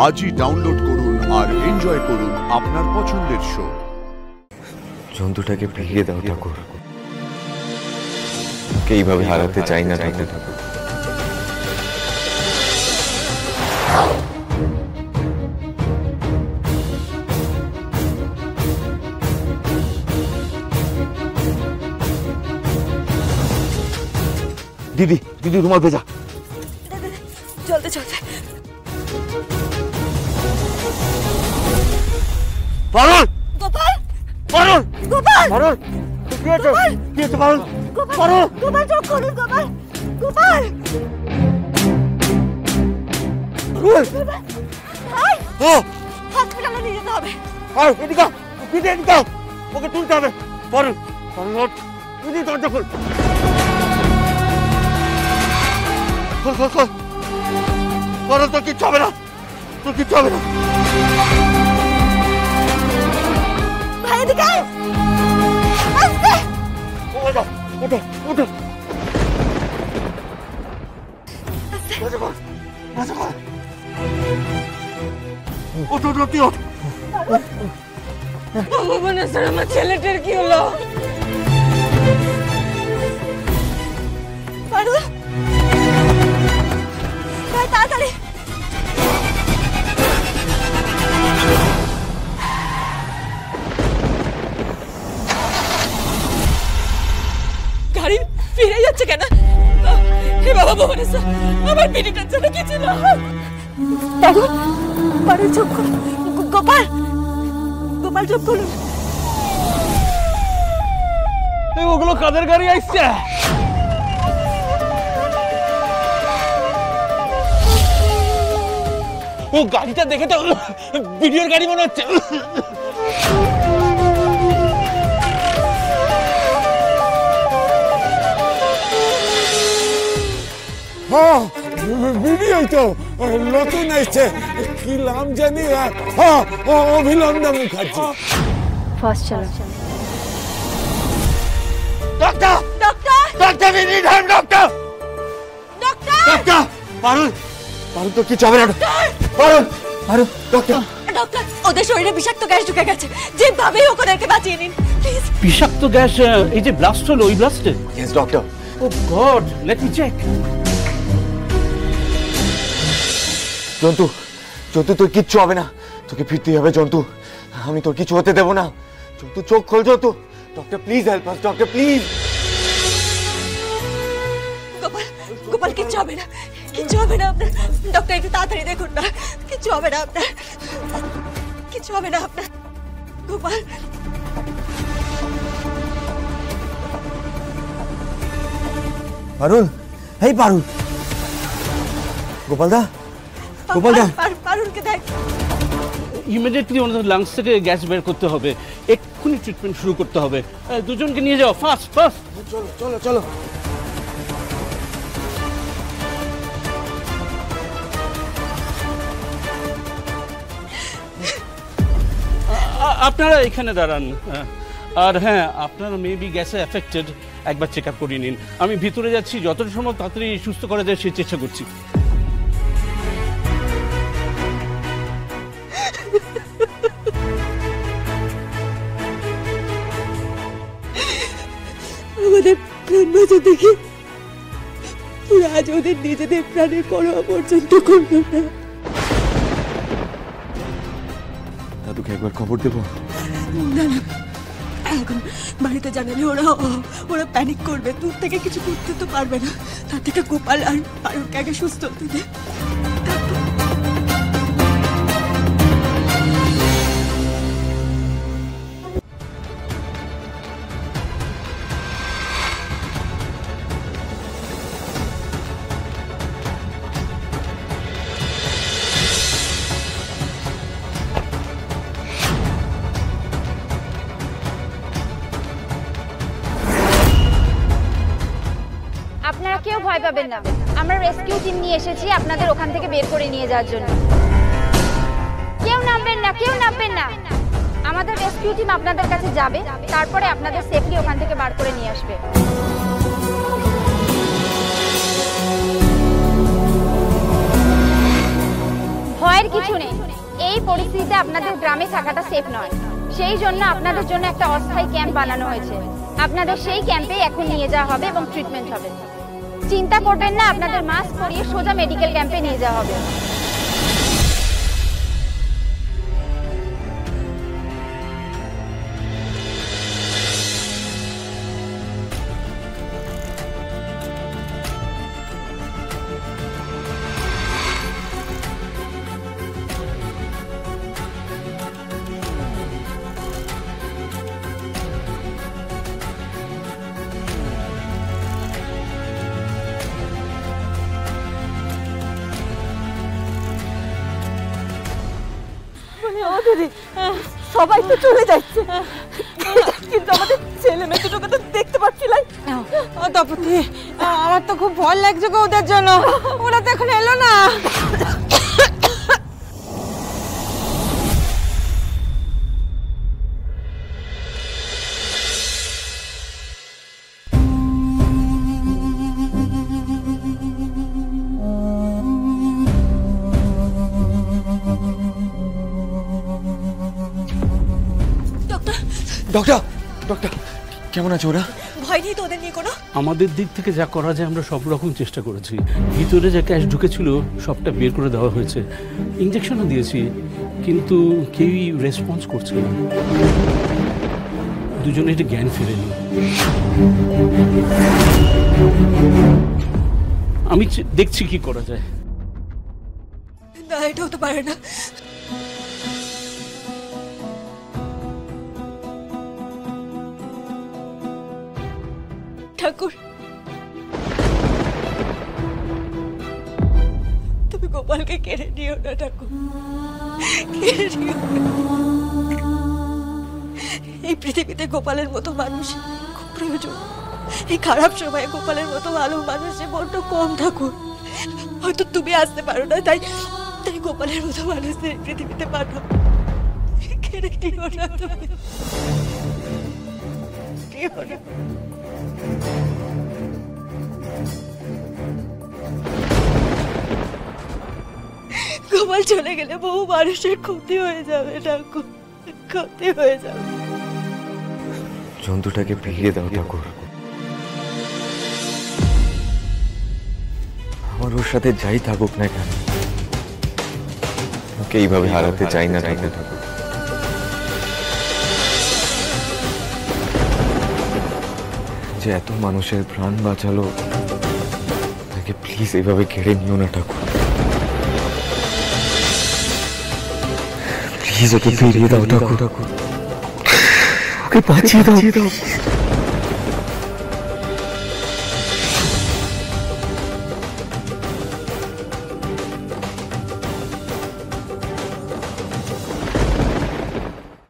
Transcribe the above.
আজই ডাউনলোড করুন আর এনজয় করুন আপনার পছন্দের শো। জন্তুটাকে ফিরিয়ে দাও ঠাকুর, এইভাবে হারাতে চাই না ঠাকুর। দিদি দিদি রুমাল ভেজা। চলতে চলতে পারুল গোপাল, পারুল গোপাল, পারুল কি হয়েছে? কি হয়েছে পারুল? গোপাল, গোপাল চোখ খুলুন গোপাল, গোপাল, ভাই হসপিটালে নিয়ে যেতে হবে। এদিকে দিদি এদিকে, ওকে তুলতে হবে। পারুল পারুল দিদি দরজা খোল, খোল খোল খোল। পারুল তোর কিচ্ছু হবে না, তোর কিচ্ছু হবে না। ভাই এদিকে আস্তে, ওঠো ওঠো ওঠো, দরজা খোল, দরজা খোল। ওঠো ওঠো তুই ওঠ। ভুবনেশ্বর আমার ছেলেটার কি হলো? পারুল ভাই তাড়াতাড়ি, গাড়ি ফিরে যাচ্ছে কেন? হে বাবা ভুবনেশ্বর, আমার পিঠিটার জন্য কিছু না। পারুল পারুল চোখ খুলুন, গোপাল গোপাল চোখ খুলুন। ওগুলো কাদের গাড়ি আসছে? ও গাড়িটা দেখে তো ভিডিওর গাড়ি মনে হচ্ছে। হ্যাঁ ভিডিও তো নতুন আসছে, কি নাম জানি। হ্যাঁ অভিনন্দন মুখার্জি। ফার্স্ট চলো। Doctor doctor, doctor we need help, doctor doctor, doctor. Parul Parul তো কিছু হবে না। পারুল পারুল ডক্টর। ডক্টর ওদের শরীরে বিষাক্ত গ্যাস ঢুকে গেছে, যেভাবে হোক ওদেরকে বাঁচিয়ে নিন প্লিজ। বিষাক্ত গ্যাস, এই যে ব্লাস্ট হলো ওই ব্লাস্টে? Yes doctor. Oh God, let me check. জন্তু জন্তু তোর কিচ্ছু হবে না, তোকে ফিরতেই হবে জন্তু, আমি তোর কিছু হতে দেবো না। জন্তু চোখ খোল জন্তু। Doctor please help us, doctor please. Gopal Gopal কিচ্ছু হবে না, কিচ্ছু হবে না আপনার। ডক্টর একটু তাড়াতাড়ি দেখুন না, কিচ্ছু হবে না আপনার, কিচ্ছু হবে না আপনার। গোপাল পারুল, এই পারুল, গোপাল দা, গোপাল দা। পারুলকে দেখ। ইমিডিয়েটলি ওনাদের লাংস থেকে গ্যাস বের করতে হবে, এক্ষুনি ট্রিটমেন্ট শুরু করতে হবে। দুজনকে নিয়ে যাও, ফাস্ট ফাস্ট। চলো চলো চলো। আপনারা এখানে দাঁড়ান। আর হ্যাঁ, আপনারা মেবি গ্যাসে এফেক্টেড, একবার চেক আপ করিয়ে নিন। আমি ভিতরে যাচ্ছি, যতটা সম্ভব তাড়াতাড়ি সুস্থ করা যায় সেই চেষ্টা করছি। আমাদের প্রাণ বাঁচা দেখে ওরা আজ ওদের নিজেদের প্রাণের পরোয়া পর্যন্ত করলো না। দাদুকে একবার খবর দেবো? না না, এখন বাড়িতে জানালে ওরা প্যানিক করবে, দূর থেকে কিছু করতে তো পারবে না। তার থেকে গোপাল আর পারুলকে আগে সুস্থ হতে দে। আপনারা কেউ ভয় পাবেন না, আমরা রেস্কিউ টিম নিয়ে এসেছি আপনাদের ওখান থেকে বের করে নিয়ে যাওয়ার জন্য। কেউ নামবেন না, কেউ নামবেন না। আমাদের রেস্কিউ টিম আপনাদের কাছে যাবে, তারপরে আপনাদের সেফলি ওখান থেকে বার করে নিয়ে আসবে। ভয় ভয়ের কিছু নেই। এই পরিস্থিতিতে আপনাদের গ্রামে থাকাটা সেফ নয়, সেই জন্য আপনাদের জন্য একটা অস্থায়ী ক্যাম্প বানানো হয়েছে। আপনাদের সেই ক্যাম্পে এখন নিয়ে যাওয়া হবে এবং ট্রিটমেন্ট হবে। চিন্তা করবেন না, আপনাদের মাস্ক পরিয়ে সোজা মেডিকেল ক্যাম্পে নিয়ে যাওয়া হবে। দিদি, সবাই তো চলে যাচ্ছে, কিন্তু আমাদের ছেলে মেয়ে দুটোকে তো দেখতে পাচ্ছি না। দপতি, আমার তো খুব ভয় লাগছে গো ওদের জন্য, ওরা তো এখন এলো না। ডক্টর, ডক্টর কেমন আছে ওরা? ভয় নেই তো ওদের নিয়ে কোনো? আমাদের দিক থেকে যা করা যায় আমরা সব রকম চেষ্টা করেছি। ভিতরে যা ক্যাশ ঢুকেছিল সবটা বের করে দেওয়া হয়েছে, ইঞ্জেকশনও দিয়েছি, কিন্তু কেউই রেসপন্স করছে না। দুজনে এটা জ্ঞান ফেরেনি। আমি দেখছি কি করা যায়। না, এটা হতে পারে না। ঠাকুর, তুমি গোপালকে কেড়ে নিও না ঠাকুর, কেড়ে নিও না। এই পৃথিবীতে গোপালের মতো মানুষ খুব প্রয়োজন। এই খারাপ সময়ে গোপালের মতো ভালো মানুষ যে বড্ড কম ঠাকুর। হয়তো তুমি আসতে পারো না, তাই তাই গোপালের মতো মানুষদের এই পৃথিবীতে পাঠাও। কেড়ে নিও না তুমি, নিও না। গোপাল চলে গেলে বহু মানুষের ক্ষতি হয়ে যাবে ঠাকুর, ক্ষতি হয়ে যাবে। জন্তুটাকে ফিরিয়ে দাও ঠাকুর, আমার ওর সাথে যাই থাকুক না কেন, ওকে এইভাবে হারাতে চাই না ঠাকুর। যে এত মানুষের প্রাণ বাঁচালো, তাকে প্লিজ এইভাবে কেড়ে নিও না ঠাকুর। প্লিজ ওকে ফিরিয়ে দাও ঠাকুর, ওকে বাঁচিয়ে দাও।